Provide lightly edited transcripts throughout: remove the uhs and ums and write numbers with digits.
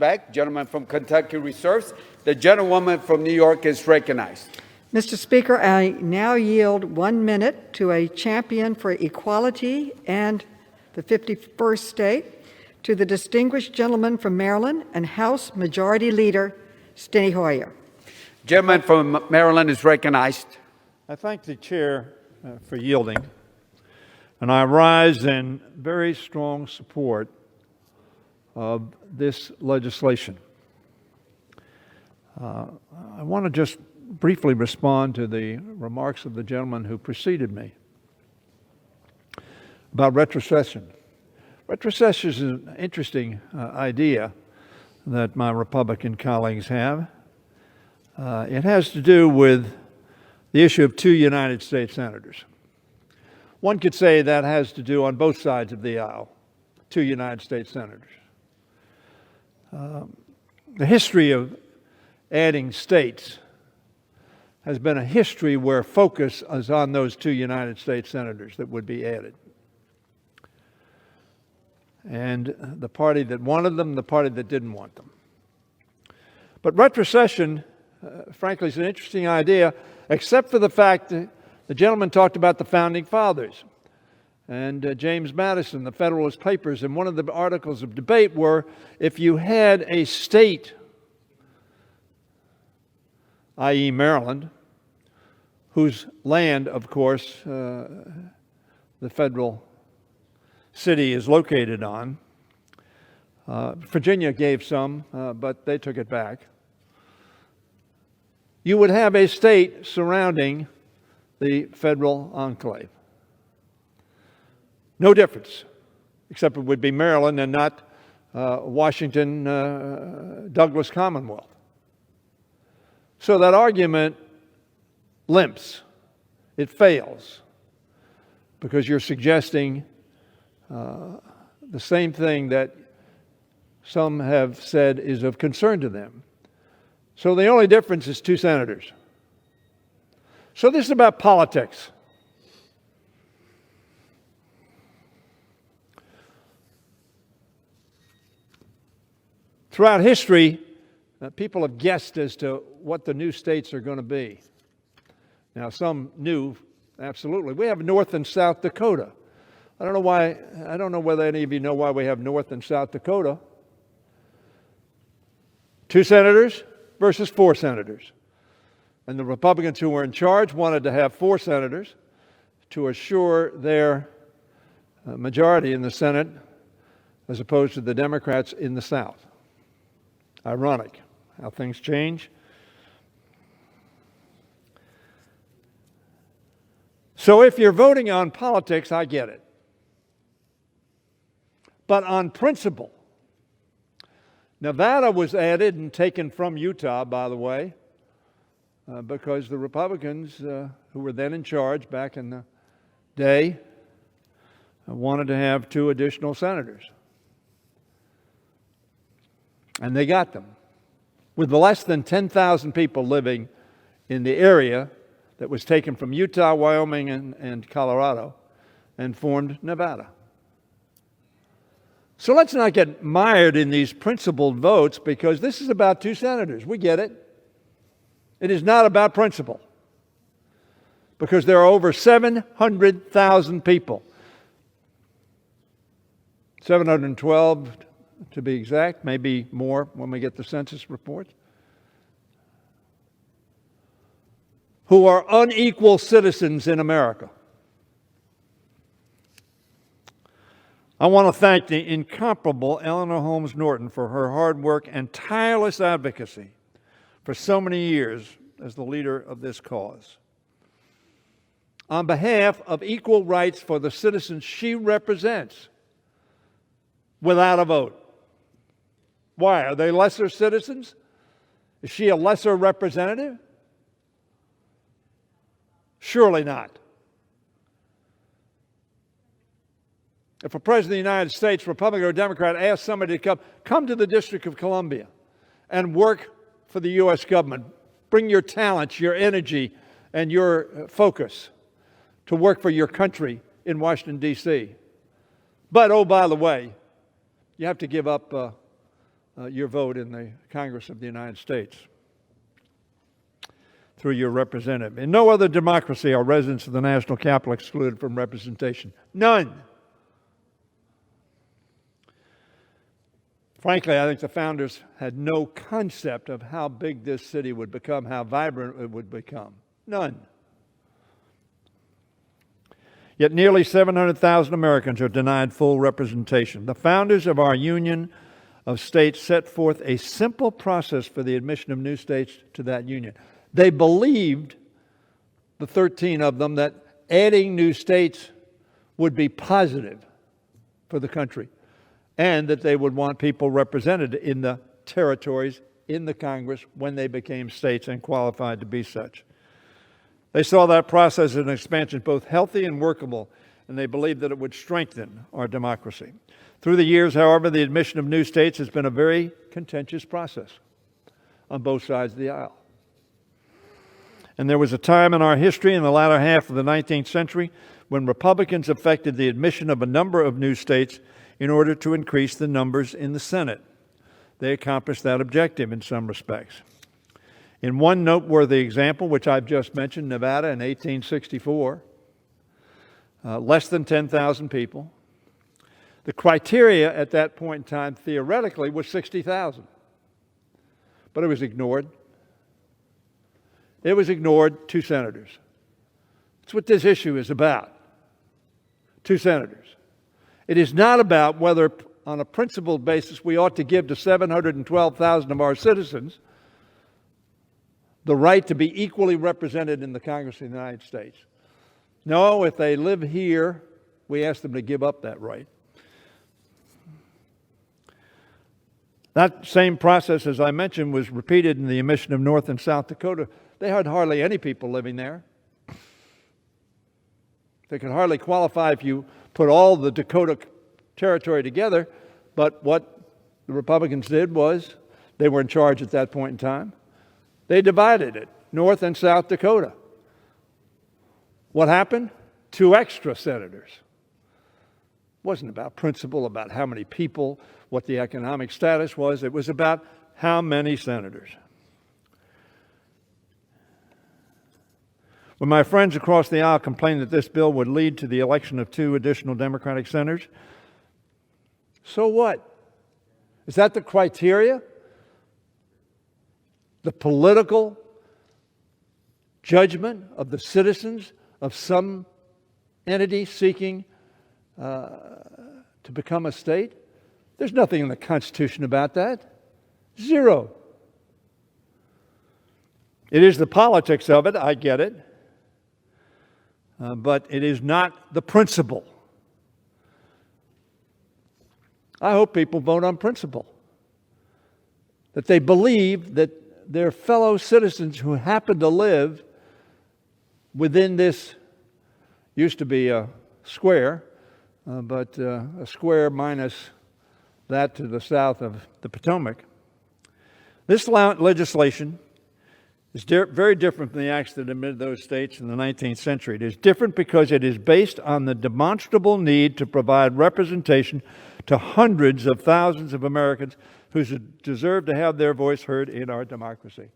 respect. Gentleman from Kentucky reserves. The gentlewoman from New York is recognized. Mr. Speaker, I now yield 1 minute to a champion for equality and the 51st state, to the distinguished gentleman from Maryland and House Majority Leader Steny Hoyer. Gentleman from Maryland is recognized. I thank the chair for yielding, and I rise in very strong support of this legislation. I want to just briefly respond to the remarks of the gentleman who preceded me about retrocession. Retrocession is an interesting idea that my Republican colleagues have. It has to do with the issue of 2 United States senators. One could say that has to do on both sides of the aisle, 2 United States senators. The history of adding states has been a history where focus is on those 2 United States senators that would be added. And the party that wanted them, the party that didn't want them. But retrocession, frankly, is an interesting idea, except for the fact that the gentleman talked about the Founding Fathers and James Madison, the Federalist Papers, and one of the articles of debate were if you had a state, i.e. Maryland, whose land, of course, the federal city is located on. Virginia gave some, but they took it back. You would have a state surrounding the federal enclave. No difference, except it would be Maryland and not Washington, Douglas Commonwealth. So that argument limps. It fails because you're suggesting the same thing that some have said is of concern to them. So the only difference is 2 senators. So this is about politics. Throughout history, people have guessed as to what the new states are going to be. Now, some knew, absolutely. We have North and South Dakota. I don't know whether any of you know why we have North and South Dakota. 2 senators versus 4 senators. And the Republicans who were in charge wanted to have 4 senators to assure their majority in the Senate as opposed to the Democrats in the South. Ironic how things change. So if you're voting on politics, I get it. But on principle, Nevada was added and taken from Utah, by the way, because the Republicans who were then in charge back in the day wanted to have 2 additional senators. And they got them. With less than 10,000 people living in the area that was taken from Utah, Wyoming, and Colorado and formed Nevada. So let's not get mired in these principled votes because this is about 2 senators. We get it. It is not about principle because there are over 700,000 people. 712 to be exact, maybe more when we get the census report, who are unequal citizens in America. I want to thank the incomparable Eleanor Holmes Norton for her hard work and tireless advocacy for so many years as the leader of this cause. On behalf of equal rights for the citizens she represents, without a vote. Why? Are they lesser citizens? Is she a lesser representative? Surely not. If a president of the United States, Republican or Democrat, asks somebody to come to the District of Columbia and work for the U.S. government, bring your talents, your energy, and your focus to work for your country in Washington, D.C. But, oh, by the way, you have to give up your vote in the Congress of the United States through your representative. In no other democracy are residents of the national capital excluded from representation. None. Frankly, I think the founders had no concept of how big this city would become, how vibrant it would become. None. Yet nearly 700,000 Americans are denied full representation. The founders of our Union of States set forth a simple process for the admission of new states to that union. They believed, the 13 of them, that adding new states would be positive for the country, and that they would want people represented in the territories, in the Congress, when they became states and qualified to be such. They saw that process as an expansion both healthy and workable, and they believed that it would strengthen our democracy. Through the years, however, the admission of new states has been a very contentious process on both sides of the aisle. And there was a time in our history in the latter half of the 19th century when Republicans effected the admission of a number of new states in order to increase the numbers in the Senate. They accomplished that objective in some respects. In one noteworthy example, which I've just mentioned, Nevada in 1864, less than 10,000 people. The criteria at that point in time, theoretically, was 60,000. But it was ignored. It was ignored. 2 senators. That's what this issue is about. 2 senators. It is not about whether, on a principled basis, we ought to give to 712,000 of our citizens the right to be equally represented in the Congress of the United States. No, if they live here, we ask them to give up that right. That same process, as I mentioned, was repeated in the admission of North and South Dakota. They had hardly any people living there. They could hardly qualify if you put all the Dakota territory together, but what the Republicans did was, they were in charge at that point in time, they divided it, North and South Dakota. What happened? 2 extra senators. It wasn't about principle, about how many people, what the economic status was. It was about how many senators. When my friends across the aisle complained that this bill would lead to the election of 2 additional Democratic senators, so what? Is that the criteria? The political judgment of the citizens of some entity seeking to become a state? There's nothing in the Constitution about that. 0. It is the politics of it, I get it. But it is not the principle. I hope people vote on principle. That they believe that their fellow citizens who happen to live within this, used to be a square, but a square minus that to the south of the Potomac. This legislation is very different from the acts that admitted those states in the 19th century. It is different because it is based on the demonstrable need to provide representation to hundreds of thousands of Americans who deserve to have their voice heard in our democracy.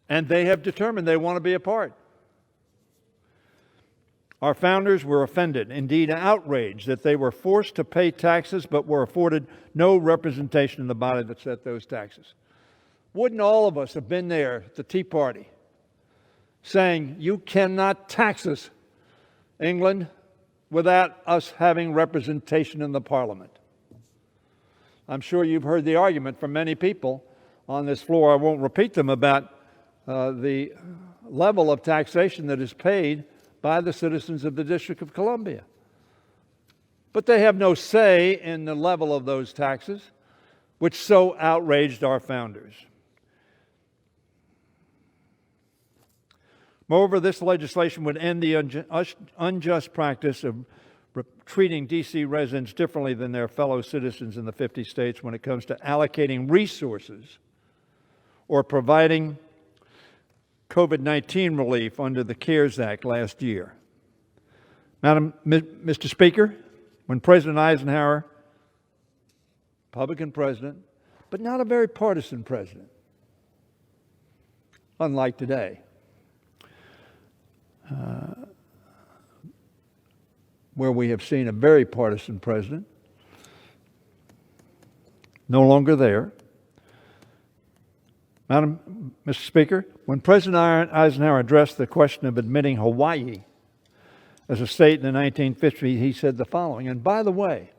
And they have determined they want to be a part. Our founders were offended, indeed outraged, that they were forced to pay taxes but were afforded no representation in the body that set those taxes. Wouldn't all of us have been there at the Tea Party saying, you cannot tax us, England, without us having representation in the Parliament? I'm sure you've heard the argument from many people on this floor. I won't repeat them about the level of taxation that is paid by the citizens of the District of Columbia. But they have no say in the level of those taxes, which so outraged our founders. Moreover, this legislation would end the unjust practice of treating D.C. residents differently than their fellow citizens in the 50 states when it comes to allocating resources or providing COVID-19 relief under the CARES Act last year. Mr. Speaker, when President Eisenhower, Republican president, but not a very partisan president, unlike today, where we have seen a very partisan president, no longer there. Mr. Speaker, when President Eisenhower addressed the question of admitting Hawaii as a state in the 1950s, he said the following, and by the way,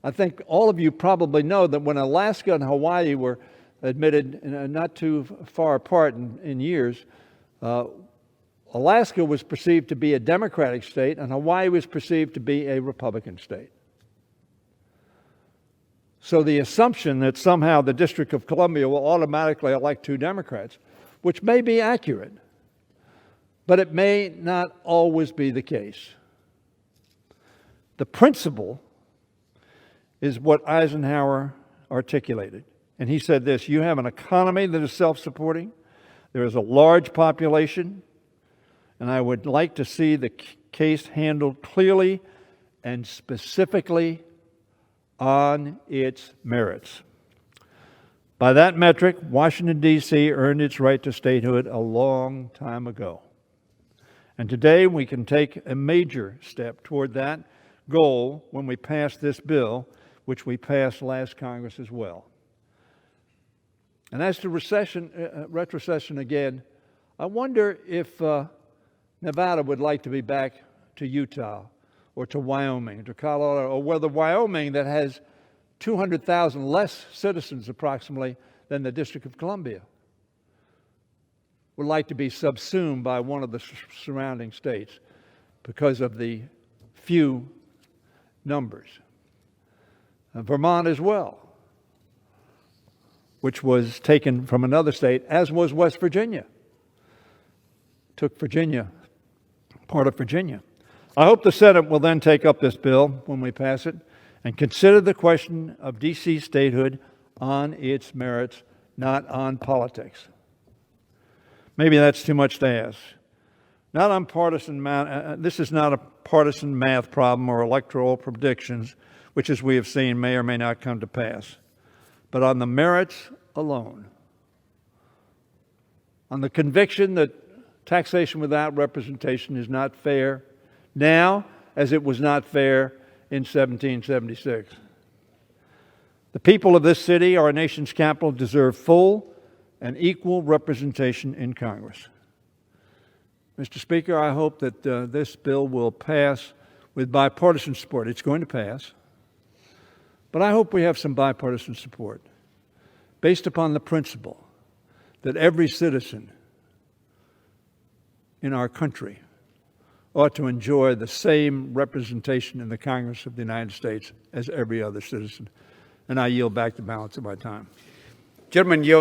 I think all of you probably know that when Alaska and Hawaii were admitted not too far apart in years, Alaska was perceived to be a Democratic state and Hawaii was perceived to be a Republican state. So the assumption that somehow the District of Columbia will automatically elect 2 Democrats, which may be accurate, but it may not always be the case. The principle is what Eisenhower articulated. And he said this, you have an economy that is self-supporting, there is a large population, and I would like to see the case handled clearly and specifically on its merits. By that metric, Washington, D.C. earned its right to statehood a long time ago. And today we can take a major step toward that goal when we pass this bill, which we passed last Congress as well. And as to retrocession again, I wonder if Nevada would like to be back to Utah or to Wyoming, to Colorado, or whether Wyoming, that has 200,000 less citizens approximately than the District of Columbia, would like to be subsumed by one of the surrounding states because of the few numbers. Vermont as well, which was taken from another state, as was West Virginia. Took Virginia, part of Virginia. I hope the Senate will then take up this bill when we pass it and consider the question of DC statehood on its merits, not on politics. Maybe that's too much to ask. Not on partisan this is not a partisan math problem or electoral predictions, which, as we have seen, may or may not come to pass, but on the merits alone, on the conviction that taxation without representation is not fair now as it was not fair in 1776. The people of this city, our nation's capital, deserve full and equal representation in Congress. Mr. Speaker, I hope that this bill will pass with bipartisan support. It's going to pass, but I hope we have some bipartisan support based upon the principle that every citizen in our country ought to enjoy the same representation in the Congress of the United States as every other citizen. And I yield back the balance of my time. Gentleman yields